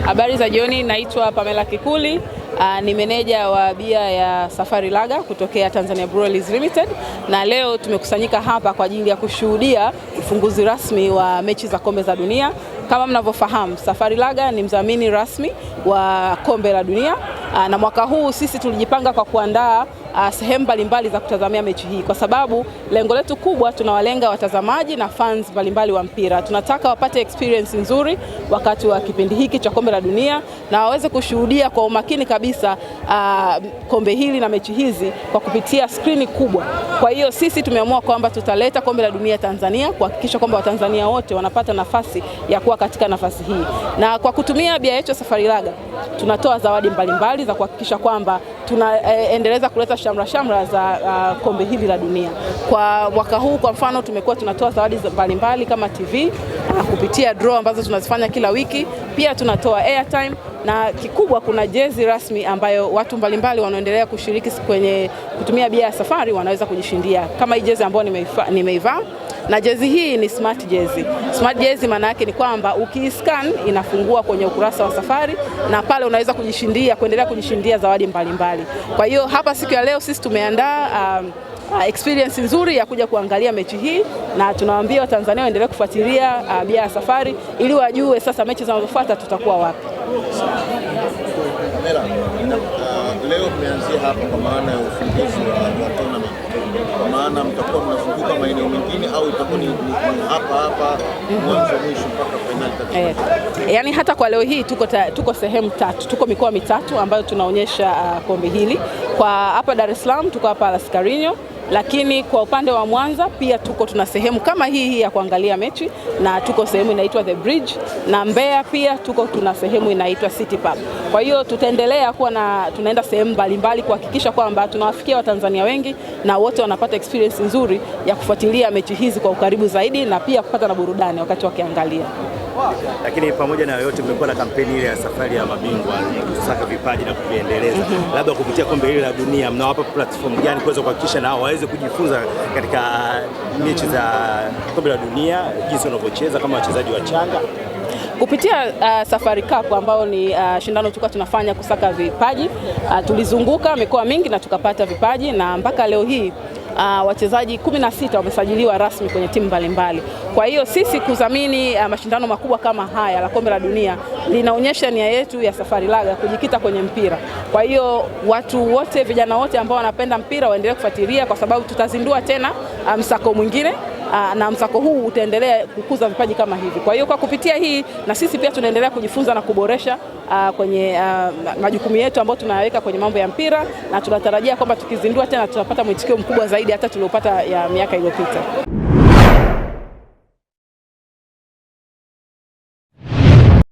Habari za jioni, naitwa Pamela Kikuli, ni meneja wa bia ya Safari Lager kutokea Tanzania Breweries Limited, na leo tumekusanyika hapa kwa ajili ya kushuhudia ufunguzi rasmi wa mechi za kombe za dunia. Kama mnavyofahamu, Safari Lager ni mdhamini rasmi wa kombe la dunia, na mwaka huu sisi tulijipanga kwa kuandaa sehemu mbalimbali za kutazamia mechi hii, kwa sababu lengo letu kubwa, tunawalenga watazamaji na fans mbalimbali wa mpira. Tunataka wapate experience nzuri wakati wa kipindi hiki cha kombe la dunia na waweze kushuhudia kwa umakini kabisa kombe hili na mechi hizi kwa kupitia skrini kubwa. Kwa hiyo sisi tumeamua kwamba tutaleta kombe la dunia Tanzania kuhakikisha kwamba Watanzania wote wanapata nafasi ya kuwa katika nafasi hii, na kwa kutumia bia yetu Safari Lager tunatoa zawadi mbalimbali za kuhakikisha kwamba tunaendeleza kuleta shamra za kombe hili la dunia. Kwa mwaka huu kwa mfano tumekuwa tunatoa zawadi mbalimbali kama TV kupitia draw ambazo tunazifanya kila wiki. Pia tunatoa airtime, na kikubwa kuna jezi rasmi ambayo watu mbalimbali wanaendelea kushiriki kwenye kutumia bia ya Safari wanaweza kujishindia, kama hii jezi ambayo nimeivaa. Na jezi hii ni smart jezi. Smart jezi maana yake ni kwamba ukiscan inafungua kwenye ukurasa wa Safari, na pale unaweza kuendelea kujishindia zawadi mbalimbali. Kwa hiyo hapa siku ya leo sisi tumeandaa experience nzuri ya kuja kuangalia mechi hii, na tunawaambia Watanzania waendelee kufuatilia bia ya Safari ili wajue sasa mechi zinazofuata tutakuwa wapi. Leo tumeanzia hapa kwa maana ya ufunguzi wa tournament. Kwa maana mtakuwa mnazunguka maeneo mengine au itakuwa ni hapa mwanzo mwisho mpaka finali? Yaani hata kwa leo hii tuko sehemu tatu, tuko mikoa mitatu ambayo tunaonyesha kombe hili. Kwa hapa Dar es Salaam tuko hapa Las Carinho, lakini kwa upande wa Mwanza pia tuna sehemu kama hii ya kuangalia mechi, na tuko sehemu inaitwa The Bridge, na Mbeya pia tuna sehemu inaitwa City Pub. Kwa hiyo tutaendelea kuwa tunaenda sehemu mbalimbali kuhakikisha kwamba tunawafikia Watanzania wengi na wote wanapata experience nzuri ya kufuatilia mechi hizi kwa ukaribu zaidi, na pia kupata na burudani wakati wakiangalia. Lakini pamoja na yote mmekuwa na kampeni ile ya safari ya mabingwa kusaka vipaji na kuviendeleza. Labda kupitia kombe hili la dunia mnawapa platform gani kuweza kuhakikisha nao waweze kujifunza katika mechi za kombe la dunia, jinsi wanavyocheza kama wachezaji wachanga? Kupitia Safari Cup ambao ni shindano tulikuwa tunafanya kusaka vipaji, tulizunguka mikoa mingi na tukapata vipaji, na mpaka leo hii wachezaji 16 wamesajiliwa rasmi kwenye timu mbalimbali. Kwa hiyo sisi kudhamini mashindano makubwa kama haya la kombe la dunia linaonyesha nia yetu ya Safari Lager kujikita kwenye mpira. Kwa hiyo watu wote, vijana wote ambao wanapenda mpira waendelee kufuatilia, kwa sababu tutazindua tena msako mwingine, na msako huu utaendelea kukuza vipaji kama hivi. Kwa hiyo kwa kupitia hii na sisi pia tunaendelea kujifunza na kuboresha kwenye majukumu yetu ambayo tunayaweka kwenye mambo ya mpira, na tunatarajia kwamba tukizindua tena tutapata mwitikio mkubwa zaidi hata tuliopata ya miaka iliyopita.